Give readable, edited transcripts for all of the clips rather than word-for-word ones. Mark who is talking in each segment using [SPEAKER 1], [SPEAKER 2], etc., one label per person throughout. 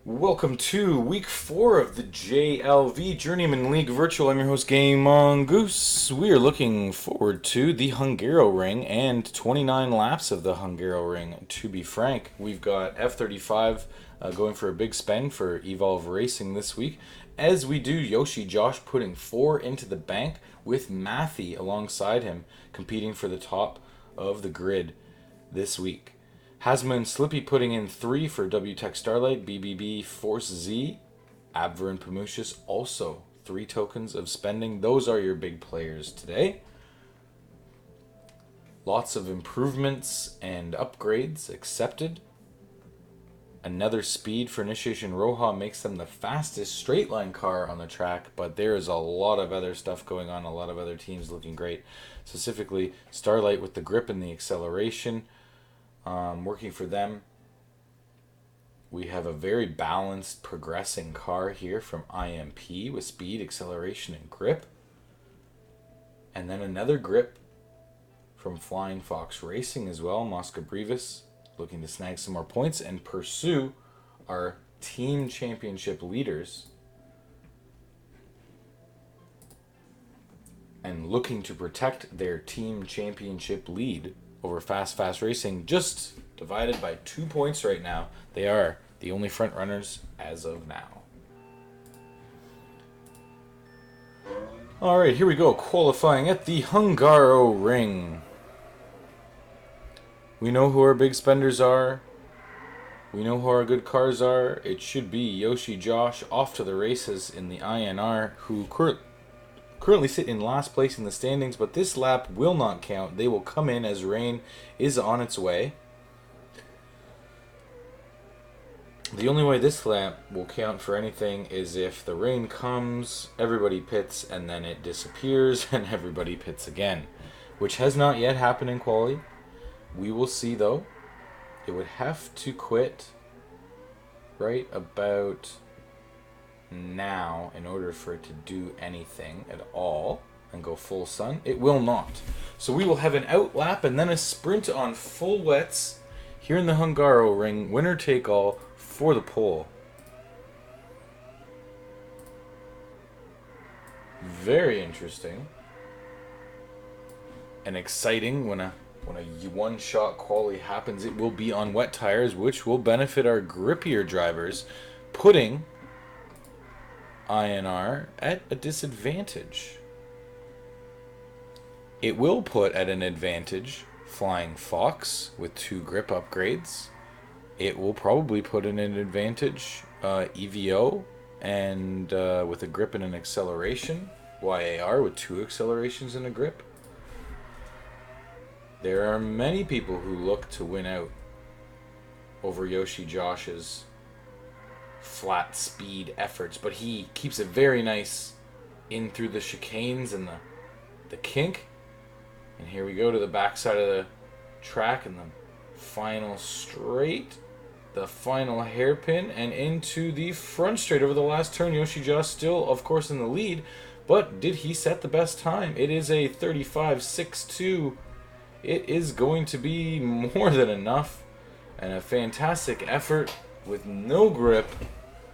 [SPEAKER 1] Welcome to week 4 of the JLV Journeyman League Virtual. I'm your host, Game Mongoose. We are looking forward to the Hungaroring and 29 laps of the Hungaroring. To be frank, we've got F35 going for a big spend for Evolve Racing this week, as we do Yoshi Josh putting 4 into the bank with Matthew alongside him, competing for the top of the grid this week. Hasma and Slippy putting in 3 for WTech Starlight, BBB Force Z, Abver and Pamushis also 3 tokens of spending. Those are your big players today. Lots of improvements and upgrades accepted. Another speed for Initiation Roja makes them the fastest straight line car on the track, but there is a lot of other stuff going on, a lot of other teams looking great. Specifically, Starlight with the grip and the acceleration. Working for them. We have a very balanced progressing car here from IMP with speed, acceleration, and grip. And then another grip from Flying Fox Racing as well. Mosca Brevis looking to snag some more points and pursue our team championship leaders. And looking to protect their team championship lead over Fast Racing, just divided by 2 points right now. They are the only front runners as of now. Alright, here we go. Qualifying at the Hungaroring. We know who our big spenders are. We know who our good cars are. It should be Yoshi Josh off to the races in the INR, who currently sit in last place in the standings, but this lap will not count. They will come in as rain is on its way. The only way this lap will count for anything is if the rain comes, everybody pits, and then it disappears, and everybody pits again, which has not yet happened in quali. We will see, though. It would have to quit right about now in order for it to do anything at all and go full sun. It will not. So we will have an out lap and then a sprint on full wets here in the Hungaroring, winner take all for the pole. Very interesting and exciting when a one-shot quali happens. It will be on wet tires, which will benefit our grippier drivers, putting INR at a disadvantage. It will put at an advantage Flying Fox with 2 grip upgrades. It will probably put in an advantage EVO and with a grip and an acceleration. YAR with 2 accelerations and a grip. There are many people who look to win out over Yoshi Josh's flat speed efforts, but he keeps it very nice in through the chicanes and the kink. And here we go to the backside of the track and the final straight, the final hairpin, and into the front straight over the last turn. Yoshi Josh still, of course, in the lead, but did he set the best time? It is a 35.62. It is going to be more than enough, and a fantastic effort with no grip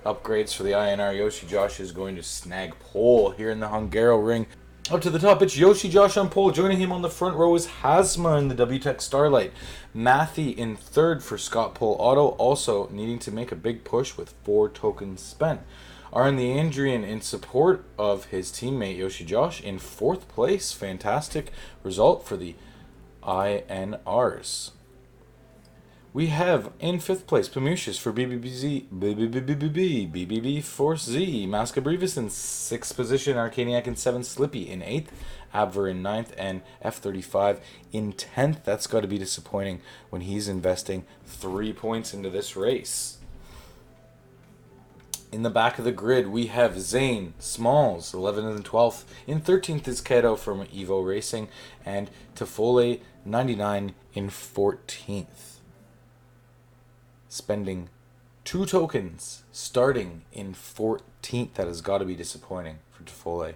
[SPEAKER 1] upgrades for the INR. Yoshi Josh is going to snag pole here in the Hungaroring. Up to the top, it's Yoshi Josh on pole. Joining him on the front row is Hasma in the WTech Starlight. Matthew in third for Scott Pole Auto, also needing to make a big push with 4 tokens spent. Aaron the Andrian in support of his teammate Yoshi Josh in 4th place. Fantastic result for the INRs. We have in 5th place Pamushis for BBB Force Z, Masca Brevis in 6th position, Arcaniac in 7th, Slippy in 8th, Abver in 9th, and F35 in 10th. That's got to be disappointing when he's investing 3 points into this race. In the back of the grid, we have Zane, Smalls, 11th and 12th. In 13th is Keto from Evo Racing, and Tafole, 99 in 14th. Spending 2 tokens, starting in 14th. That has got to be disappointing for Tafole.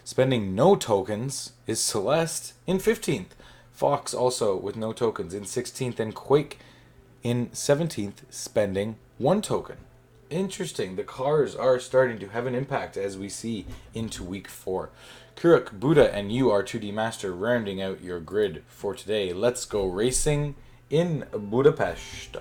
[SPEAKER 1] Spending no tokens is Celeste in 15th. Fox also with no tokens in 16th, and Quake in 17th, spending 1 token. interesting. The cars are starting to have an impact as we see into week 4. Kuruk, Buddha, and UR2D Master rounding out your grid for today. Let's go racing in Budapest.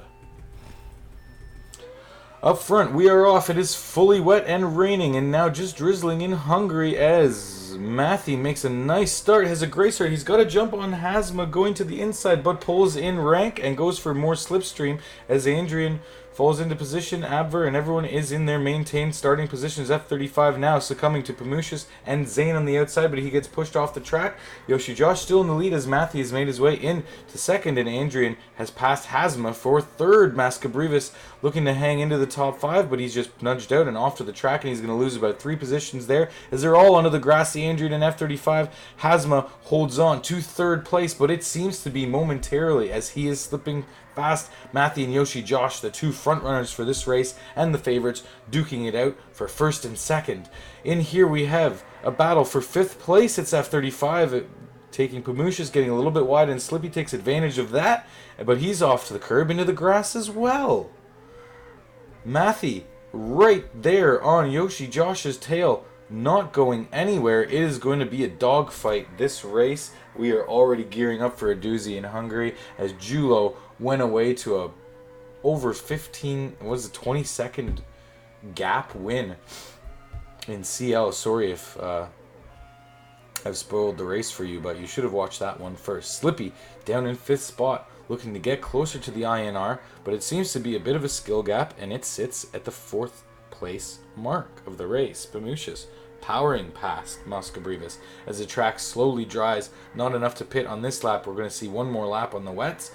[SPEAKER 1] Up front, we are off. It is fully wet and raining, and now just drizzling in Hungary as Matthew makes a nice start, has a great start. He's got a jump on Hazma going to the inside, but pulls in rank and goes for more slipstream as Adrian falls into position. Abver and everyone is in their maintained starting positions. F35 now succumbing to Pamushis and Zane on the outside, but he gets pushed off the track. Yoshi Josh still in the lead as Matthew has made his way in to second, and Adrian has passed Hazma for third. Mascabrivas looking to hang into the top 5, but he's just nudged out and off to the track, and he's going to lose about 3 positions there as they're all under the grass. The Adrian and F35. Hazma holds on to third place, but it seems to be momentarily as he is slipping fast. Matthew and Yoshi Josh, the 2 front runners for this race and the favorites, duking it out for first and second. In here we have a battle for 5th place. It's F35 taking Pamushis, getting a little bit wide, and Slippy takes advantage of that, but he's off to the curb into the grass as well. Matthew right there on Yoshi Josh's tail, not going anywhere. It is going to be a dogfight this race. We are already gearing up for a doozy in Hungary as Julo went away to a over 20-second gap win in CL. Sorry if I've spoiled the race for you, but you should have watched that one first. Slippy down in 5th spot, looking to get closer to the INR, but it seems to be a bit of a skill gap, and it sits at the 4th place mark of the race. Pamushis powering past Mascabrivas as the track slowly dries. Not enough to pit on this lap. We're going to see one more lap on the wets,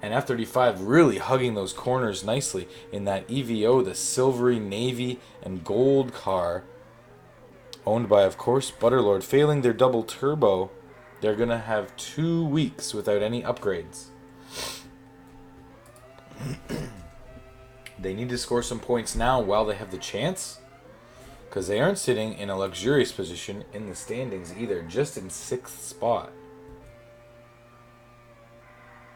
[SPEAKER 1] and F35 really hugging those corners nicely in that EVO, the silvery navy and gold car, owned by, of course, Butterlord. Failing their double turbo, they're going to have 2 weeks without any upgrades. They need to score some points now while they have the chance, because they aren't sitting in a luxurious position in the standings either, just in 6th spot.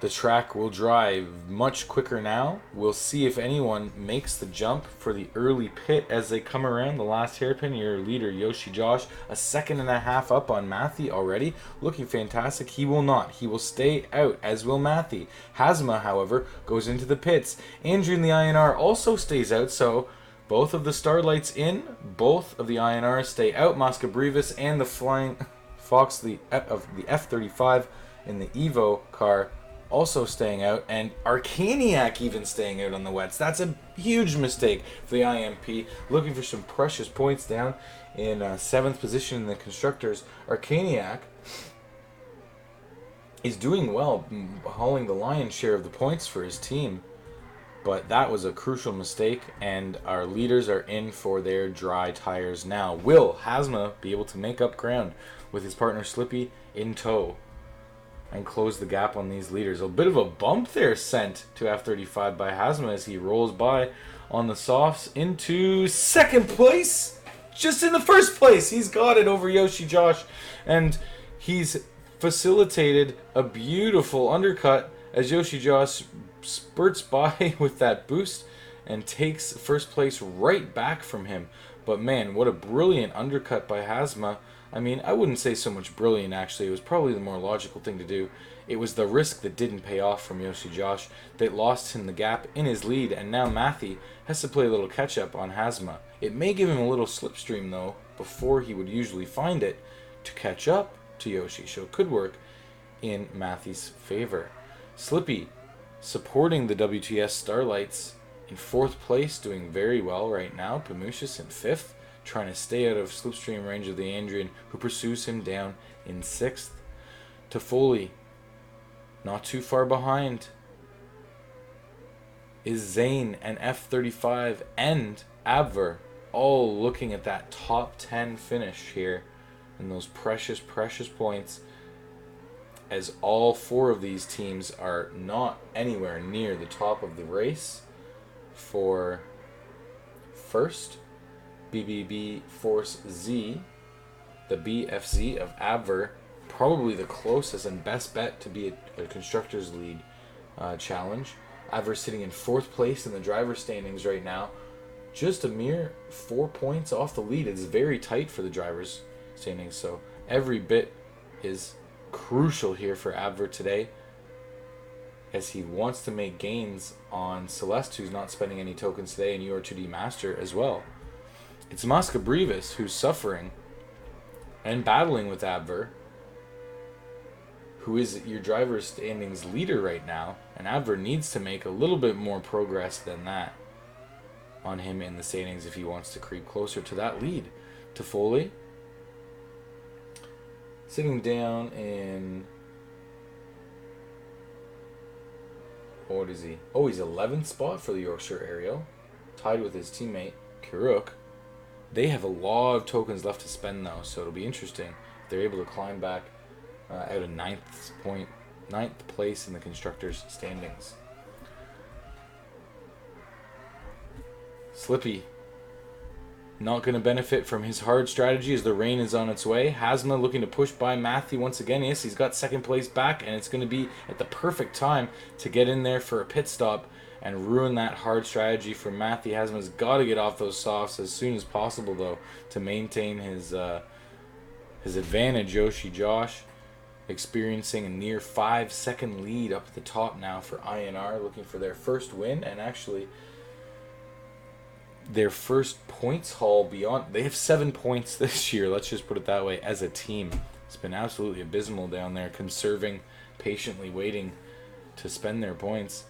[SPEAKER 1] The track will dry much quicker now. We'll see if anyone makes the jump for the early pit as they come around the last hairpin. Your leader, Yoshi Josh, a 1.5 seconds up on Matthew already. Looking fantastic. He will not. He will stay out, as will Matthew. Hazma, however, goes into the pits. Andrew in the INR also stays out, so both of the Starlights in, both of the INRs stay out. Mascabrivas and the Flying Fox of the F35 in the Evo car also staying out, and Arcaniac even staying out on the wets. That's a huge mistake for the IMP. Looking for some precious points down in 7th position in the Constructors. Arcaniac is doing well, hauling the lion's share of the points for his team, but that was a crucial mistake, and our leaders are in for their dry tires now. Will Hazma be able to make up ground with his partner Slippy in tow and close the gap on these leaders? A bit of a bump there sent to F35 by Hazma as he rolls by on the softs into 2nd place. Just in the 1st place, he's got it over Yoshi Josh, and he's facilitated a beautiful undercut as Yoshi Josh spurts by with that boost and takes 1st place right back from him. But man, what a brilliant undercut by Hazma. I mean, I wouldn't say so much brilliant, actually. It was probably the more logical thing to do. It was the risk that didn't pay off from Yoshi Josh that lost him the gap in his lead, and now Matthew has to play a little catch-up on Hazma. It may give him a little slipstream, though, before he would usually find it to catch up to Yoshi, so it could work in Matthew's favor. Slippy supporting the WTS Starlights in 4th place, doing very well right now. Pamushis in 5th. Trying to stay out of slipstream range of the Andrian, who pursues him down in 6th. Toffoli, not too far behind, is Zane and F35 and Abver, all looking at that top 10 finish here, and those precious, precious points, as all 4 of these teams are not anywhere near the top of the race for 1st. BBB Force Z, the BFZ of Abver, probably the closest and best bet to be a Constructors League challenge. Abver sitting in 4th place in the driver standings right now, just a mere 4 points off the lead. It's very tight for the drivers' standings, so every bit is crucial here for Abver today, as he wants to make gains on Celeste, who's not spending any tokens today, and UR2D Master as well. It's Mosca Brevis who's suffering and battling with Abver, who is your driver's standings leader right now, and Abver needs to make a little bit more progress than that on him in the standings if he wants to creep closer to that lead. Toffoli sitting down in, what is he? Oh, he's 11th spot for the Yorkshire Aerial, tied with his teammate Kiruk. They have a lot of tokens left to spend though, so it'll be interesting if they're able to climb back out of ninth place in the constructors' standings. Slippy not going to benefit from his hard strategy as the rain is on its way. Hasma looking to push by Matthew once again. Yes, he's got second place back, and it's going to be at the perfect time to get in there for a pit stop and ruin that hard strategy for Matthew. Hasma's got to get off those softs as soon as possible, though, to maintain his advantage. Yoshi Josh experiencing a near 5-second lead up at the top now for INR, looking for their first win, and actually their first points haul beyond. They have 7 points this year, let's just put it that way, as a team. It's been absolutely abysmal down there, conserving, patiently waiting to spend their points.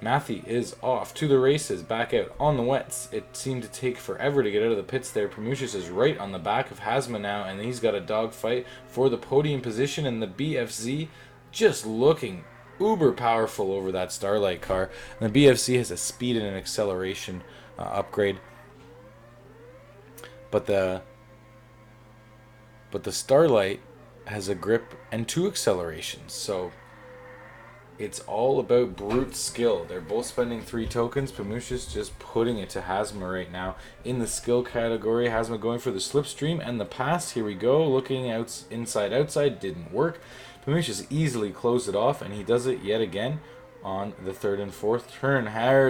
[SPEAKER 1] Matthew is off to the races, back out on the wets. It seemed to take forever to get out of the pits there. Promusius is right on the back of Hasma now, and he's got a dogfight for the podium position, and the BFZ just looking uber powerful over that Starlight car. And the BFC has a speed and an acceleration upgrade, but the Starlight has a grip and 2 accelerations, so it's all about brute skill. They're both spending 3 tokens. Promusius just putting it to Hasma right now in the skill category. Hasma going for the slipstream and the pass. Here we go, looking out inside outside, didn't work. Promusius easily closed it off, and he does it yet again on the 3rd and 4th turn.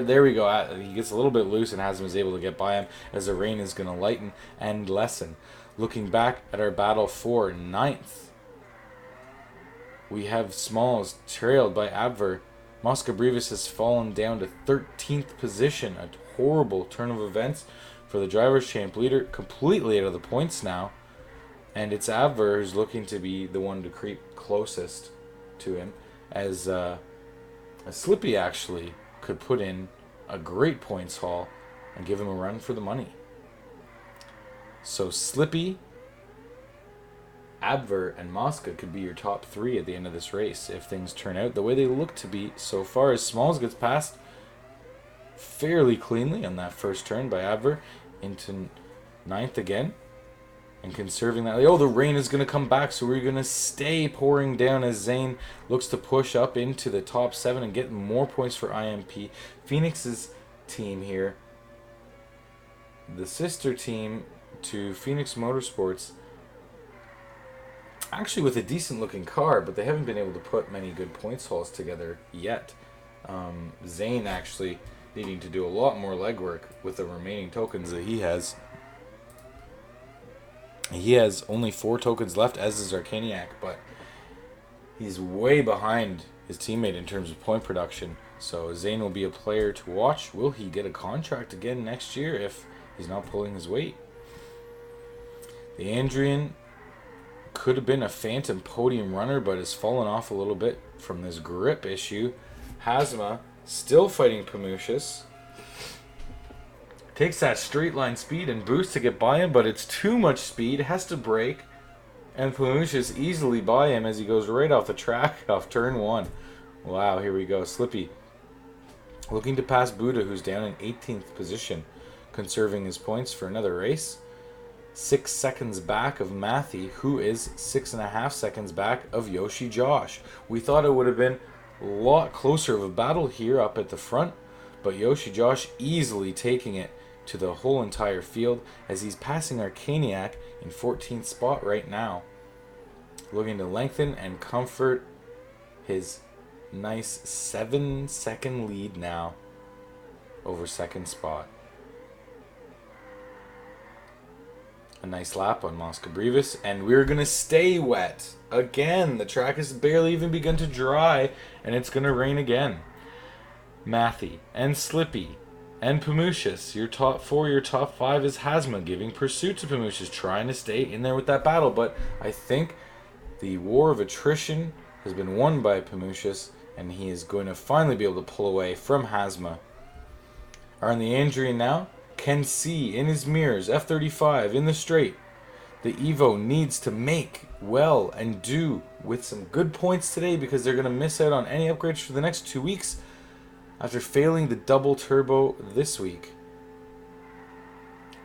[SPEAKER 1] There we go. He gets a little bit loose, and Hasma is able to get by him as the rain is going to lighten and lessen. Looking back at our battle for 9th, we have Smalls trailed by Abver. Mosca Brevis has fallen down to 13th position. A horrible turn of events for the Drivers' Champ leader, completely out of the points now. And it's Abver who's looking to be the one to creep closest to him, as Slippy actually could put in a great points haul and give him a run for the money. So Slippy, Abver, and Mosca could be your top 3 at the end of this race if things turn out the way they look to be so far, as Smalls gets past fairly cleanly on that first turn by Abver into 9th again, and conserving that. Oh, the rain is going to come back, so we're going to stay pouring down as Zane looks to push up into the top 7 and get more points for IMP. Phoenix's team here, the sister team to Phoenix Motorsports, actually with a decent looking car, but they haven't been able to put many good points hauls together yet. Zane actually needing to do a lot more legwork with the remaining tokens that he has. He has only 4 tokens left, as is Arcaniac, but he's way behind his teammate in terms of point production. So Zane will be a player to watch. Will he get a contract again next year if he's not pulling his weight? The Andrian could have been a phantom podium runner, but has fallen off a little bit from this grip issue. Hasma still fighting Promusius. Takes that straight line speed and boost to get by him, but it's too much speed. Has to brake, and Promusius easily by him as he goes right off the track off turn 1. Wow, here we go. Slippy looking to pass Buddha, who's down in 18th position, conserving his points for another race. 6 seconds back of Matthew, who is 6.5 seconds back of Yoshi Josh. We thought it would have been a lot closer of a battle here up at the front, but Yoshi Josh easily taking it to the whole entire field as he's passing Arcaniac in 14th spot right now. Looking to lengthen and comfort his nice 7-second lead now over second spot. A nice lap on Mosca Brevis, and we're going to stay wet. Again, the track has barely even begun to dry, and it's going to rain again. Mathy and Slippy and Pamushis, your top 4, your top 5 is Hazma, giving pursuit to Pamushis, trying to stay in there with that battle, but I think the war of attrition has been won by Pamushis, and he is going to finally be able to pull away from Hazma. On the Andrian now, can see in his mirrors, F35 in the straight. The Evo needs to make well and do with some good points today because they're going to miss out on any upgrades for the next 2 weeks after failing the double turbo this week.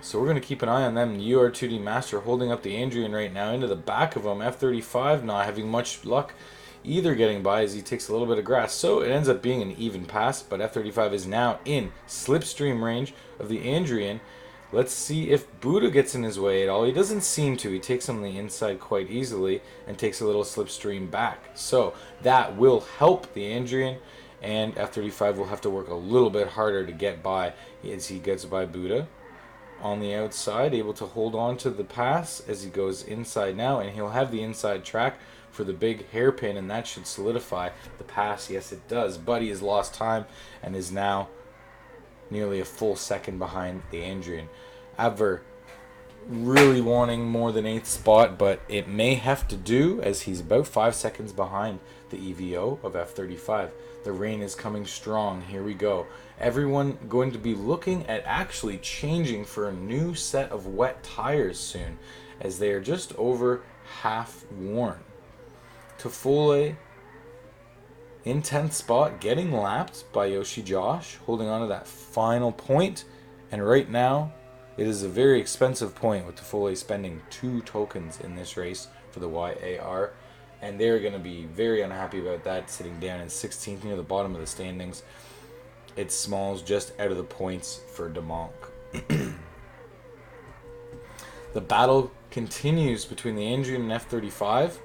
[SPEAKER 1] So we're going to keep an eye on them. UR2D Master holding up the Andrian right now into the back of him. F35 not having much luck either getting by as he takes a little bit of grass. So it ends up being an even pass, but F35 is now in slipstream range of the Andrian. Let's see if Buddha gets in his way at all. He doesn't seem to. He takes on the inside quite easily and takes a little slipstream back. So that will help the Andrian, and F35 will have to work a little bit harder to get by as he gets by Buddha. On the outside, able to hold on to the pass as he goes inside now, and he'll have the inside track for the big hairpin, and that should solidify the pass. Yes, it does. Buddy has lost time and is now nearly a full second behind the Andrian. Abver really wanting more than 8th spot, but it may have to do as he's about 5 seconds behind the EVO of F35. The rain is coming strong. Here we go. Everyone going to be looking at actually changing for a new set of wet tires soon, as they are just over half worn. Tafule in 10th spot, getting lapped by Yoshi Josh, holding on to that final point. And right now, it is a very expensive point with Tafule spending 2 tokens in this race for the YAR. And they're going to be very unhappy about that, sitting down in 16th near the bottom of the standings. It's Smalls just out of the points for DeMonk. The battle continues between the Andrian and F35.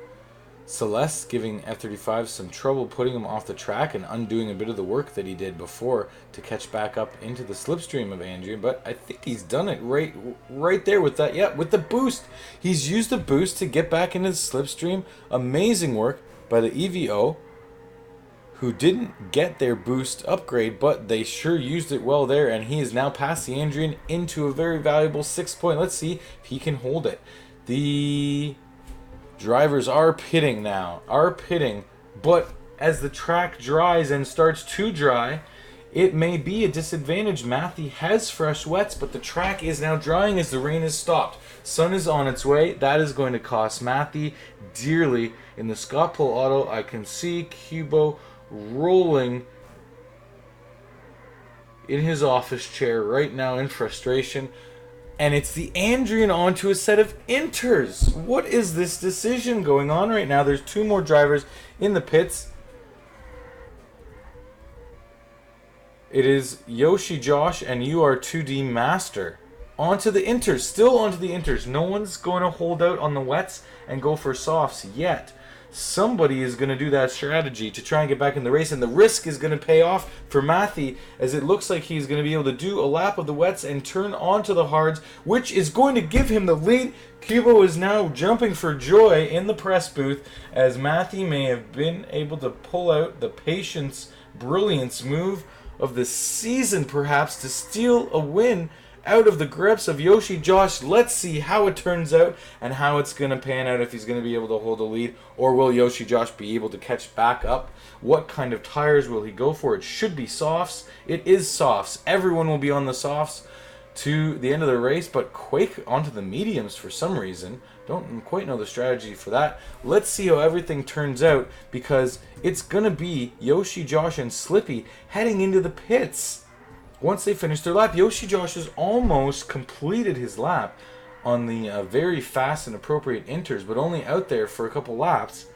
[SPEAKER 1] Celeste giving F35 some trouble putting him off the track and undoing a bit of the work that he did before to catch back up into the slipstream of Andrian, but I think he's done it right there with that. Yeah, with the boost. He's used the boost to get back into the slipstream. Amazing work by the EVO, who didn't get their boost upgrade, but they sure used it well there, and he is now past the Andrian into a very valuable 6 point. Let's see if he can hold it. The drivers are pitting now, but as the track dries and starts to dry, it may be a disadvantage. Matthew has fresh wets, but the track is now drying as the rain has stopped. Sun is on its way. That is going to cost Matthew dearly. In the Scott Pull Auto, I can see Cubo rolling in his office chair right now in frustration. And it's the Andrian onto a set of Inters. What is this decision going on right now? There's 2 more drivers in the pits. It is Yoshi Josh and UR2D Master. Onto the Inters. Still onto the Inters. No one's going to hold out on the wets and go for softs yet. Somebody is going to do that strategy to try and get back in the race, and the risk is going to pay off for Matthew, as it looks like he's going to be able to do a lap of the wets and turn onto the hards, which is going to give him the lead. Cubo is now jumping for joy in the press booth, as Matthew may have been able to pull out the patience, brilliance move of the season, perhaps, to steal a win out of the grips of Yoshi Josh. Let's see how it turns out and how it's going to pan out, if he's going to be able to hold the lead, or will Yoshi Josh be able to catch back up? What kind of tires will he go for? It should be softs. It is softs. Everyone will be on the softs to the end of the race, but Quake onto the mediums for some reason. Don't quite know the strategy for that. Let's see how everything turns out, because it's going to be Yoshi Josh and Slippy heading into the pits. Once they finish their lap, Yoshi Josh has almost completed his lap on the very fast and appropriate Inters, but only out there for a couple laps.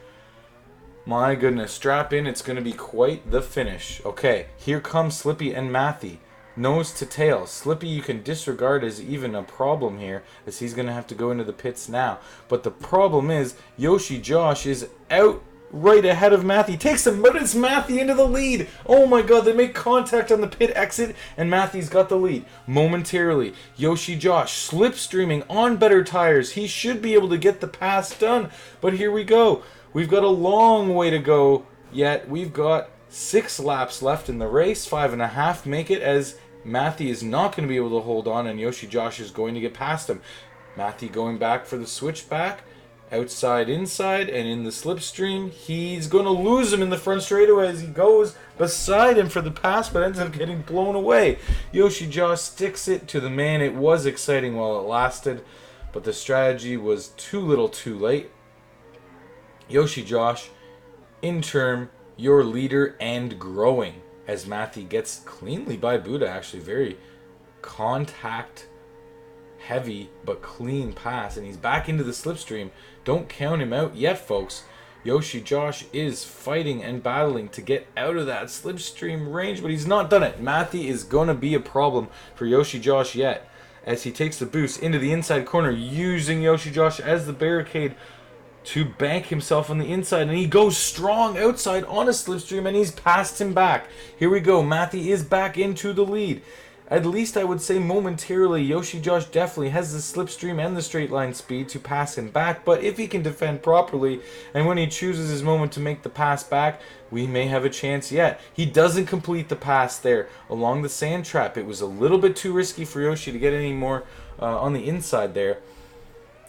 [SPEAKER 1] My goodness, strap in, it's going to be quite the finish. Okay, here comes Slippy and Matthew. Nose to tail. Slippy you can disregard as even a problem here, as he's going to have to go into the pits now. But the problem is, Yoshi Josh is out right ahead of Matthew. Takes him, but it's Matthew into the lead. Oh my god, they make contact on the pit exit, and Matthew's got the lead momentarily. Yoshi Josh slipstreaming on better tires. He should be able to get the pass done, but here we go. We've got a long way to go yet. We've got 6 laps left in the race, 5.5 make it, as Matthew is not going to be able to hold on, and Yoshi Josh is going to get past him. Matthew going back for the switchback, outside, inside, and in the slipstream. He's going to lose him in the front straightaway as he goes beside him for the pass, but ends up getting blown away. Yoshi Josh sticks it to the man. It was exciting while it lasted, but the strategy was too little too late. Yoshi Josh, in turn, your leader and growing, as Matthew gets cleanly by Buddha. Actually, very contact heavy but clean pass, and he's back into the slipstream. Don't count him out yet, folks. Yoshi Josh is fighting and battling to get out of that slipstream range, but he's not done it. Matthew is going to be a problem for Yoshi Josh yet, as he takes the boost into the inside corner, using Yoshi Josh as the barricade to bank himself on the inside, and he goes strong outside on a slipstream, and he's passed him back. Here we go. Matthew is back into the lead. At least I would say momentarily, Yoshi Josh definitely has the slipstream and the straight line speed to pass him back, but if he can defend properly, and when he chooses his moment to make the pass back, we may have a chance yet. He doesn't complete the pass there along the sand trap. It was a little bit too risky for Yoshi to get any more on the inside there,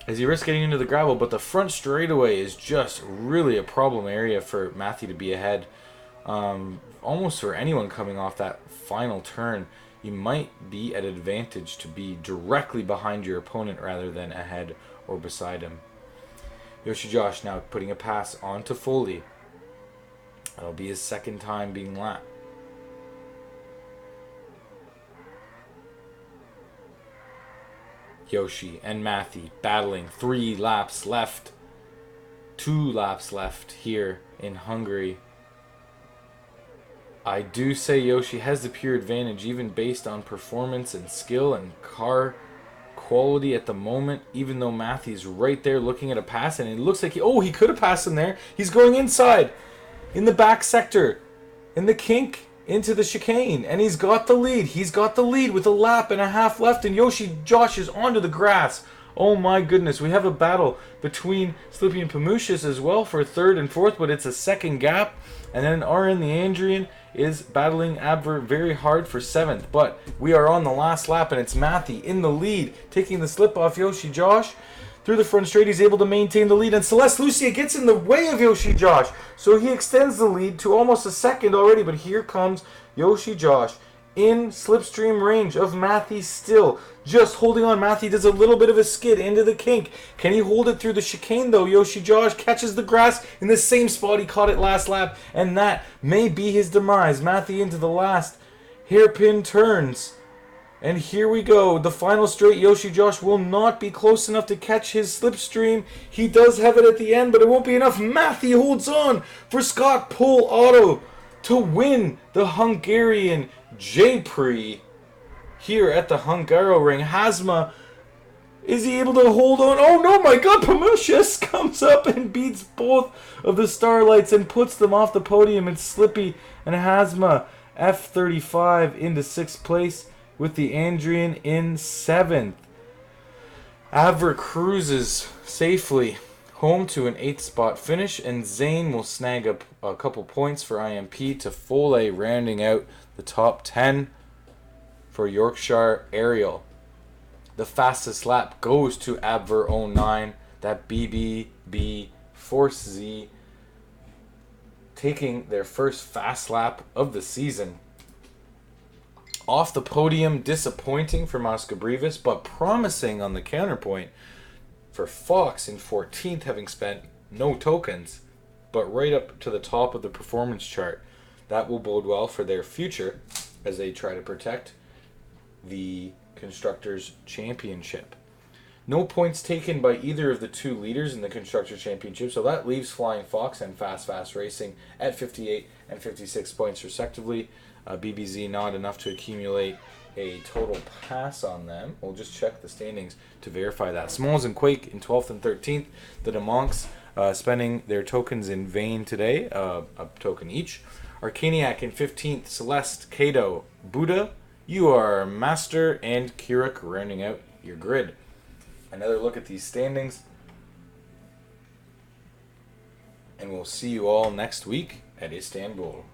[SPEAKER 1] as he risks getting into the gravel, but the front straightaway is just really a problem area for Matthew to be ahead. Almost for anyone coming off that final turn, you might be at advantage to be directly behind your opponent rather than ahead or beside him. Yoshi Josh now putting a pass on to Foley. That'll be his second time being lapped. Yoshi and Matthew battling. 3 laps left. 2 laps left here in Hungary. I do say Yoshi has the pure advantage, even based on performance and skill and car quality at the moment, even though Matthew's right there looking at a pass, and it looks like he could have passed him there. He's going inside in the back sector, in the kink, into the chicane, and he's got the lead. He's got the lead with 1.5 laps left, and Yoshi Josh is onto the grass. Oh my goodness, we have a battle between Slippy and Pamushis as well for 3rd and 4th, but it's a second gap. And then RN the Andrian is battling Abver very hard for 7th. But we are on the last lap, and it's Matthew in the lead, taking the slip off Yoshi Josh. Through the front straight, he's able to maintain the lead, and Celeste Lucia gets in the way of Yoshi Josh. So he extends the lead to almost a second already, but here comes Yoshi Josh in slipstream range of Matthew still. Just holding on. Matthew does a little bit of a skid into the kink. Can he hold it through the chicane though? Yoshi Josh catches the grass in the same spot he caught it last lap, and that may be his demise. Matthew into the last hairpin turns. And here we go. The final straight, Yoshi Josh will not be close enough to catch his slipstream. He does have it at the end, but it won't be enough. Matthew holds on for Scott Pole Auto to win the Hungarian J-Prix here at the Hungaroring. Hazma, is he able to hold on? Oh no, my god, Pamushis comes up and beats both of the Starlights and puts them off the podium. It's Slippy and Hazma, F35 into 6th place, with the Andrian in 7th. Avver cruises safely home to an 8th spot finish, and Zane will snag up a couple points for IMP to Foley, rounding out the top 10 for Yorkshire Aerial. The fastest lap goes to Abver 09, that BBB Force Z, taking their first fast lap of the season. Off the podium, disappointing for Moscow-Brevis, but promising on the counterpoint for Fox in 14th, having spent no tokens, but right up to the top of the performance chart. That will bode well for their future as they try to protect the Constructors' Championship. No points taken by either of the 2 leaders in the Constructors' Championship, so that leaves Flying Fox and Fast Racing at 58 and 56 points respectively. BBZ not enough to accumulate a total pass on them. We'll just check the standings to verify that. Smalls and Quake in 12th and 13th. The DeMonks spending their tokens in vain today, a token each. Arcaniac in 15th. Celeste, Kato, Buddha, UR, Master, and Kirik rounding out your grid. Another look at these standings. And we'll see you all next week at Istanbul.